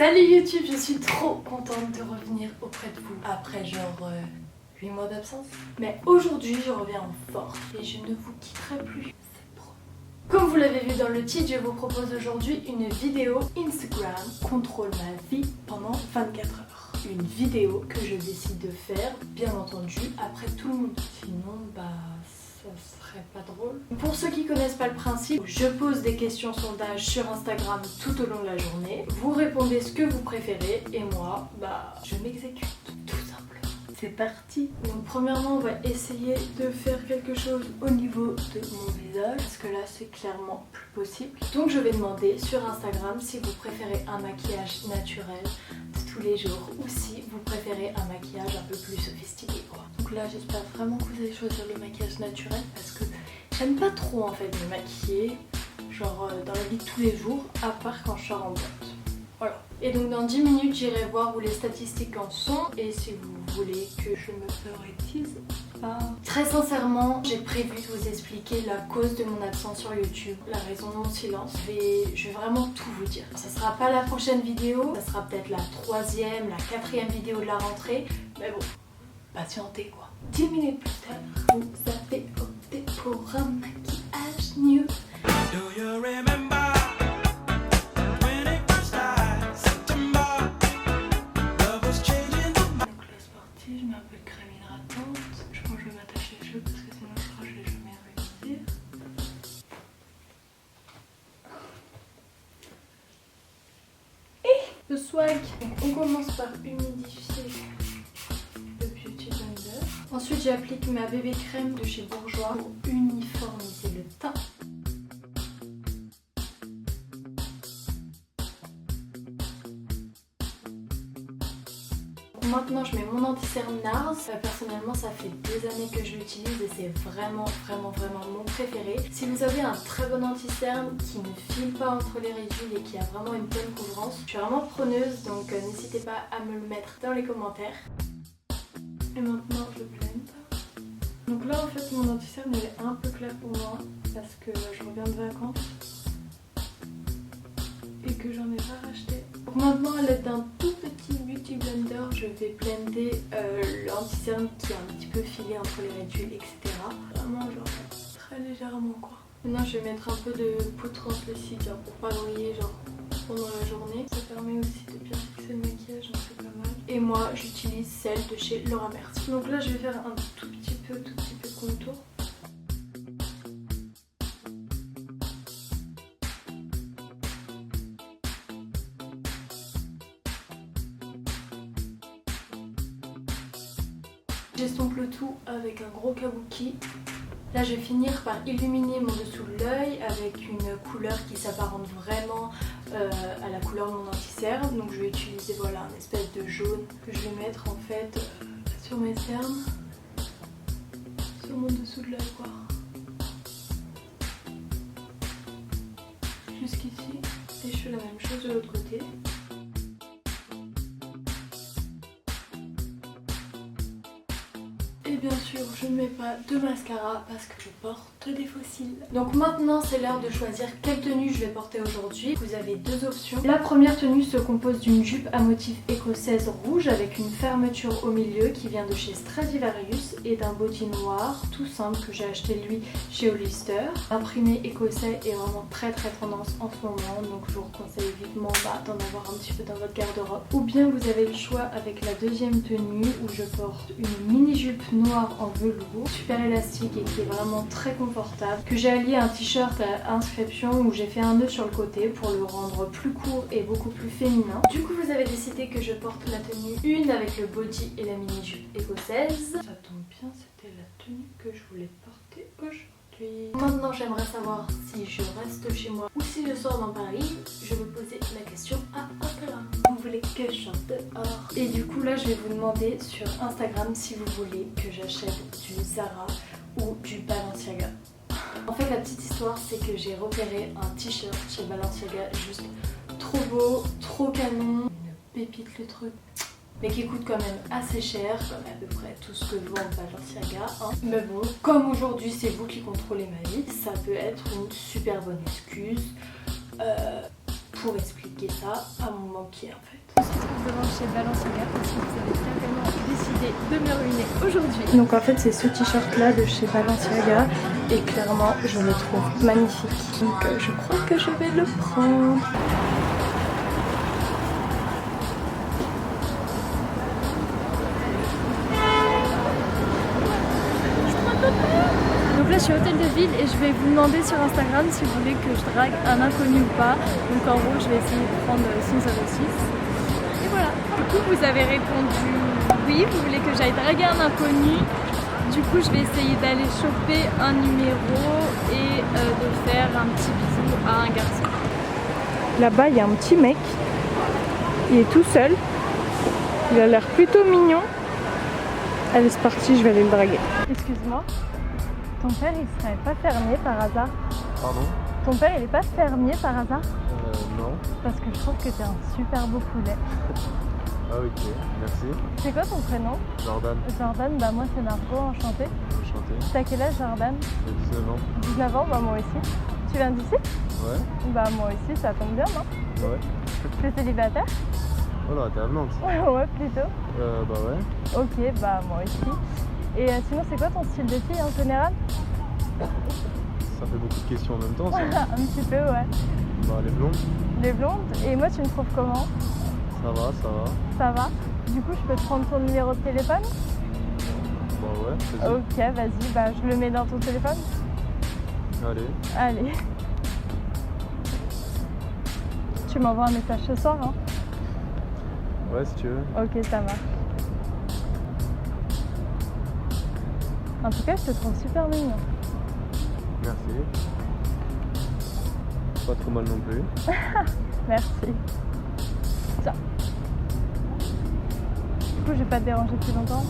Salut YouTube, je suis trop contente de revenir auprès de vous après genre 8 mois d'absence. Mais aujourd'hui je reviens en force et je ne vous quitterai plus, c'est promis. Comme vous l'avez vu dans le titre, je vous propose aujourd'hui une vidéo Instagram contrôle ma vie pendant 24 heures. Une vidéo que je décide de faire, bien entendu, après tout le monde. Sinon, ça serait pas drôle. Pour ceux qui connaissent pas le principe, je pose des questions sondages sur Instagram tout au long de la journée. Vous répondez ce que vous préférez et moi, je m'exécute. Tout simplement. C'est parti. Donc premièrement, on va essayer de faire quelque chose au niveau de mon visage parce que là, c'est clairement plus possible. Donc je vais demander sur Instagram si vous préférez un maquillage naturel de tous les jours ou si vous préférez un maquillage un peu plus sophistiqué quoi. Donc là, j'espère vraiment que vous allez choisir le maquillage naturel parce que j'aime pas trop en fait me maquiller genre dans la vie de tous les jours à part quand je sors en boîte. Voilà. Et donc dans 10 minutes, j'irai voir où les statistiques en sont et si vous voulez que je me priorise pas. Très sincèrement, j'ai prévu de vous expliquer la cause de mon absence sur YouTube, la raison de mon silence. Je vais vraiment tout vous dire. Ça sera pas la prochaine vidéo, ça sera peut-être la 3e, la 4e vidéo de la rentrée. Mais bon, patientez quoi. 10 minutes plus tard, vous avez opté pour un maquillage nude. Do you remember? Je mets un peu de crème hydratante. Je pense que je vais m'attacher les cheveux parce que sinon je vais jamais réussir. Et le swag. On commence par humidifier le Beauty Blender. Ensuite j'applique ma bébé crème de chez Bourjois pour uniformiser le teint. Maintenant je mets mon anti-cerne NARS. Personnellement ça fait des années que je l'utilise et c'est vraiment mon préféré. Si vous avez un très bon anti-cerne qui ne file pas entre les ridules et qui a vraiment une bonne couvrance, je suis vraiment preneuse donc n'hésitez pas à me le mettre dans les commentaires. Et maintenant je blende. Donc là en fait mon anti-cerne il est un peu clair pour moi parce que je reviens de vacances et que j'en ai pas racheté. Donc maintenant à l'aide d'un tout petit Beauty Blender, je vais blender l'anti-cerne qui est un petit peu filé entre les ridules, etc. Vraiment genre très légèrement quoi. Maintenant je vais mettre un peu de poudre translucide genre pour pas briller genre pendant la journée. Ça permet aussi de bien fixer le maquillage donc c'est pas mal. Et moi j'utilise celle de chez Laura Mercier. Donc là je vais faire un tout petit peu de contour. J'estompe le tout avec un gros kabuki. Là je vais finir par illuminer mon dessous de l'œil avec une couleur qui s'apparente vraiment à la couleur de mon anti-cerne. Donc je vais utiliser voilà un espèce de jaune que je vais mettre en fait sur mes cernes, sur mon dessous de l'œil quoi. Jusqu'ici et je fais la même chose de l'autre côté. Et bien sûr, je ne mets pas de mascara parce que je porte des fossiles. Donc maintenant, c'est l'heure de choisir quelle tenue je vais porter aujourd'hui. Vous avez deux options. La première tenue se compose d'une jupe à motif écossaise rouge avec une fermeture au milieu qui vient de chez Stradivarius et d'un body noir tout simple que j'ai acheté lui chez Hollister. L'imprimé écossais est vraiment très tendance en ce moment, donc je vous conseille vivement d'en avoir un petit peu dans votre garde-robe. Ou bien vous avez le choix avec la deuxième tenue où je porte une mini jupe noir en velours, super élastique et qui est vraiment très confortable, que j'ai allié à un t-shirt à inscription où j'ai fait un nœud sur le côté pour le rendre plus court et beaucoup plus féminin. Du coup vous avez décidé que je porte la tenue 1 avec le body et la mini jupe écossaise. Ça tombe bien, c'était la tenue que je voulais porter aujourd'hui. Maintenant j'aimerais savoir si je reste chez moi ou si je sors dans Paris. Je vais poser la question à Instagram. Vous voulez que je sorte dehors? Et du coup là je vais vous demander sur Instagram si vous voulez que j'achète du Zara ou du Balenciaga. En fait la petite histoire c'est que j'ai repéré un t-shirt chez Balenciaga juste trop beau, trop canon, une pépite le truc. Mais qui coûte quand même assez cher, comme à peu près tout ce que vend Balenciaga. Mais bon, comme aujourd'hui c'est vous qui contrôlez ma vie, ça peut être une super bonne excuse pour expliquer ça à mon banquier en fait. On se retrouve devant chez Balenciaga parce que vous avez carrément décidé de me ruiner aujourd'hui. Donc en fait c'est ce t-shirt là de chez Balenciaga et clairement je le trouve magnifique. Donc je crois que je vais le prendre. Donc là je suis au hôtel de ville et je vais vous demander sur Instagram si vous voulez que je drague un inconnu ou pas. Donc en gros je vais essayer de prendre son 06. Et voilà. Du coup vous avez répondu oui, vous voulez que j'aille draguer un inconnu. Du coup je vais essayer d'aller choper un numéro et de faire un petit bisou à un garçon. Là-bas il y a un petit mec. Il est tout seul. Il a l'air plutôt mignon. Allez c'est parti, je vais aller le draguer. Excuse-moi. Ton père, il serait pas fermier par hasard? Pardon? Ton père, il est pas fermier par hasard? Non. Parce que je trouve que t'es un super beau poulet. Ah ok, merci. C'est quoi ton prénom? Jordan. Jordan, bah moi c'est Margot, enchantée. Enchanté. T'as quel âge Jordan? J'ai 19 ans. 19 ans, bah moi aussi. Tu viens d'ici? Ouais. Bah moi aussi, ça tombe bien, non? Ouais. Tu es célibataire? Oh là, t'es avenante. Ouais, plutôt. Bah ouais. Ok, bah moi aussi. Et sinon, c'est quoi ton style de fille en général? Ça fait beaucoup de questions en même temps, ça. Un petit peu, ouais. Bah les blondes. Les blondes. Et moi, tu me trouves comment? Ça va, ça va. Ça va? Du coup, je peux te prendre ton numéro de téléphone? Bah ouais, vas-y. Ok, vas-y, bah je le mets dans ton téléphone. Allez. Allez. Tu m'envoies un message ce soir, hein? Ouais, si tu veux. Ok, ça marche. En tout cas, je te trouve super mignon. Merci. Pas trop mal non plus. Merci. Tiens. Du coup, je vais pas te déranger plus longtemps.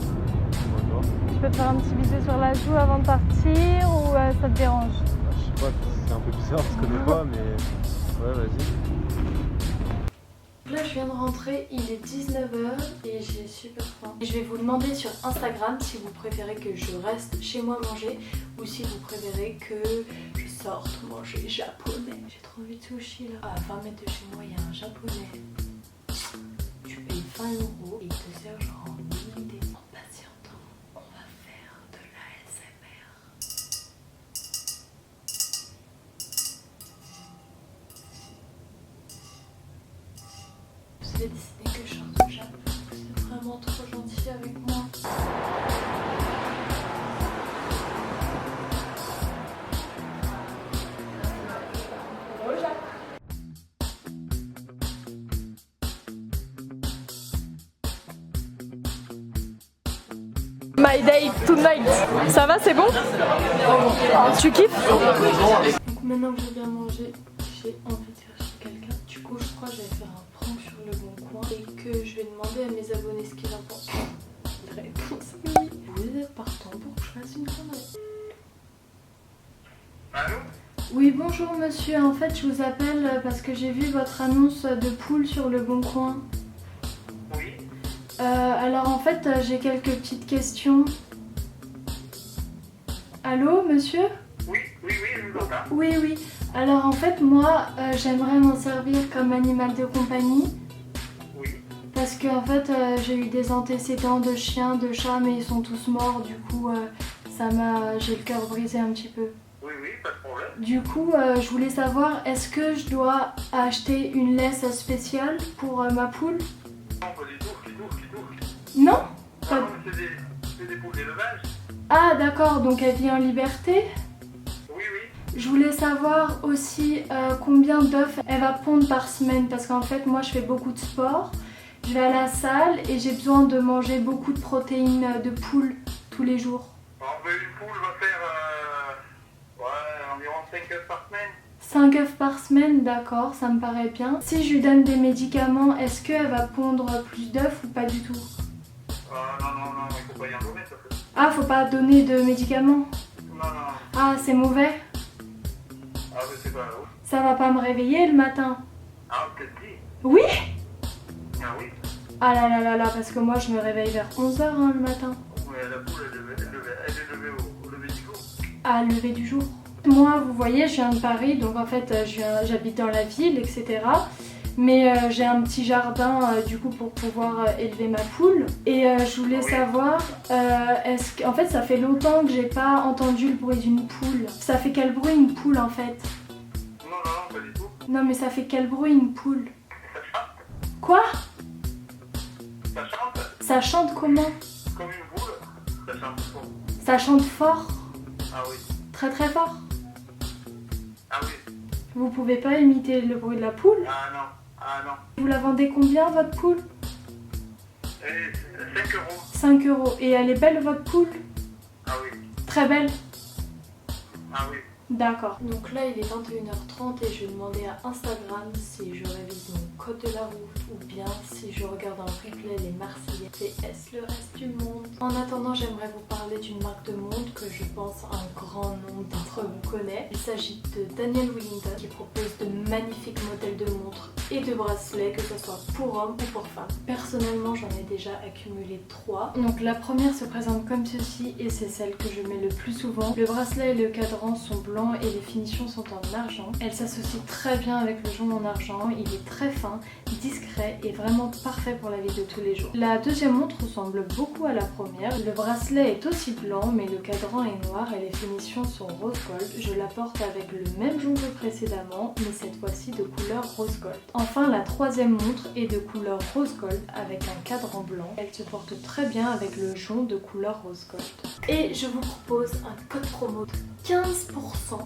D'accord. Je peux te faire un petit bisou sur la joue avant de partir ou ça te dérange? Bah, je sais pas, c'est un peu bizarre, on se connaît pas, mais ouais, vas-y. Là je viens de rentrer, il est 19h et j'ai super faim. Et je vais vous demander sur Instagram si vous préférez que je reste chez moi manger ou si vous préférez que je sorte manger japonais. J'ai trop envie de sushi là. À 20 mètres de chez moi il y a un japonais. Tu payes 20 € et il te sert genre en unité. En patientant, on va faire de l'ASMR. J'ai décidé que je sorte au Japon. C'est vraiment trop gentil avec moi. Au Japon. My date tonight. Ça va, c'est bon? Tu kiffes? Donc maintenant que j'ai bien mangé, j'ai envie de faire chez quelqu'un. Du coup, je crois que je vais faire un prank sur le bon coin et que je vais demander à mes abonnés ce qu'ils en pensent. Réponse oui. Vous êtes partant pour que je fasse une connerie. Allô? Oui, bonjour monsieur. En fait, je vous appelle parce que j'ai vu votre annonce de poule sur le bon coin. Oui. Alors en fait, j'ai quelques petites questions. Allô, monsieur? Oui, je vous entends. Oui, oui. Alors en fait, moi, j'aimerais m'en servir comme animal de compagnie. Oui. Parce que en fait, j'ai eu des antécédents de chiens, de chats, mais ils sont tous morts. Du coup, j'ai le cœur brisé un petit peu. Oui, pas de problème. Du coup, je voulais savoir, est-ce que je dois acheter une laisse spéciale pour ma poule? Non, pas du tout. Non? Ah non, c'est des poules d'élevage. Ah d'accord, donc elle vit en liberté. Oui. Je voulais savoir aussi combien d'œufs elle va pondre par semaine parce qu'en fait moi je fais beaucoup de sport, je vais à la salle et j'ai besoin de manger beaucoup de protéines de poule tous les jours. Une poule va faire environ 5 œufs par semaine. 5 œufs par semaine, d'accord, ça me paraît bien. Si je lui donne des médicaments, est-ce qu'elle va pondre plus d'œufs ou pas du tout? Non, il faut pas y en donner ça. Ah, faut pas donner de médicaments? Non. Ah, c'est mauvais? Ah, mais c'est pas là. Ça va pas me réveiller le matin? Ah, peut-être dit. Oui? Ah oui. Ah là là là là, parce que moi je me réveille vers 11h le matin. Mais la poule, elle est levée au lever du jour. Ah, lever du jour? Moi, vous voyez, je viens de Paris, donc en fait, j'habite dans la ville, etc. Mais j'ai un petit jardin du coup pour pouvoir élever ma poule. Et je voulais savoir, en fait ça fait longtemps que j'ai pas entendu le bruit d'une poule. Ça fait quel bruit une poule en fait? Non, non, non, pas du tout. Non mais ça fait quel bruit une poule? Ça chante. Quoi? Ça chante Ça chante comment? comme une boule. Ça chante fort. Ça chante fort? Ah oui. Très très fort? Ah oui. Vous pouvez pas imiter le bruit de la poule? Ah non. Ah non. Vous la vendez combien votre poule? Et 5 euros. 5 euros. Et elle est belle votre poule? Ah oui. Très belle? Ah oui. D'accord. Donc là il est 21h30 et je vais demander à Instagram si je révise mon code de la route ou bien si je regarde en replay les Marseillais PS le reste du monde. En attendant, j'aimerais vous parler d'une marque de montre que je pense un grand nombre d'entre vous connaît. Il s'agit de Daniel Wellington qui propose de magnifiques modèles de montres et de bracelets, que ce soit pour hommes ou pour femmes. Personnellement, j'en ai déjà accumulé 3. Donc la première se présente comme ceci et c'est celle que je mets le plus souvent. Le bracelet et le cadran sont blancs et les finitions sont en argent. Elle s'associe très bien avec le jaune en argent, il est très fin, discret et vraiment parfait pour la vie de tous les jours. La deuxième montre ressemble beaucoup à la première. Le bracelet est aussi blanc mais le cadran est noir et les finitions sont rose gold. Je la porte avec le même jaune que précédemment mais cette fois-ci de couleur rose gold. Enfin la troisième montre est de couleur rose gold avec un cadran blanc. Elle se porte très bien avec le jaune de couleur rose gold. Et je vous propose un code promo de 15%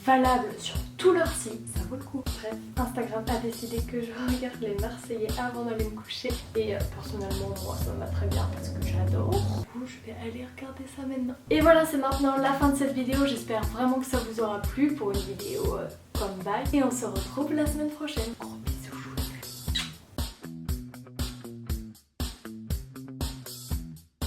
valable sur tout leur site, ça vaut le coup. Bref, Instagram a décidé que je regarde les Marseillais avant d'aller me coucher et personnellement moi ça me va très bien parce que j'adore. Du coup je vais aller regarder ça maintenant. Et voilà, c'est maintenant la fin de cette vidéo, j'espère vraiment que ça vous aura plu pour une vidéo comeback et on se retrouve la semaine prochaine.